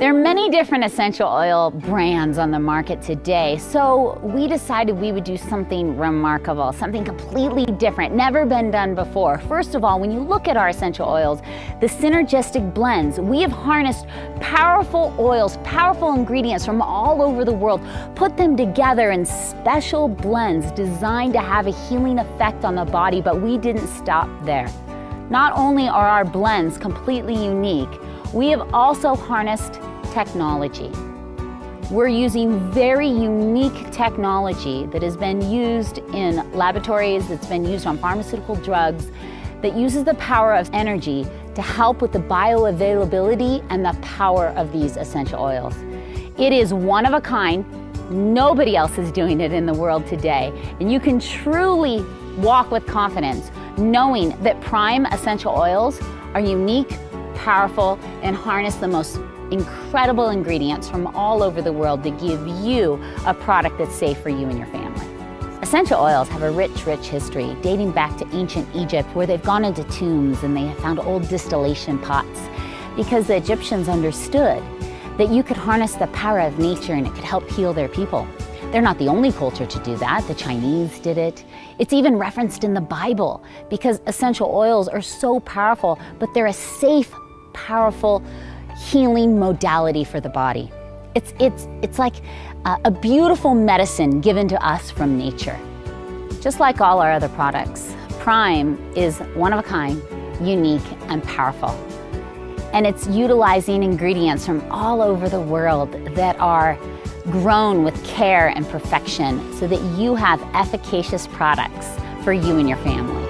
There are many different essential oil brands on the market today, so we decided we would do something remarkable, something completely different, never been done before. First of all, when you look at our essential oils, the synergistic blends, we have harnessed powerful oils, powerful ingredients from all over the world, put them together in special blends designed to have a healing effect on the body, but we didn't stop there. Not only are our blends completely unique, we have also harnessed technology. We're using very unique technology that has been used in laboratories, that's been used on pharmaceutical drugs, that uses the power of energy to help with the bioavailability and the power of these essential oils. It is one of a kind. Nobody else is doing it in the world today. And you can truly walk with confidence knowing that Priime Essential Oils are unique, powerful, and harness the most incredible ingredients from all over the world to give you a product that's safe for you and your family. Essential oils have a rich, rich history dating back to ancient Egypt, where they've gone into tombs and they have found old distillation pots because the Egyptians understood that you could harness the power of nature and it could help heal their people. They're not the only culture to do that. The Chinese did it. It's even referenced in the Bible because essential oils are so powerful, but they're a safe, powerful healing modality for the body. It's like a beautiful medicine given to us from nature. Just like all our other products, Priime is one of a kind, unique, and powerful. And it's utilizing ingredients from all over the world that are grown with care and perfection so that you have efficacious products for you and your family.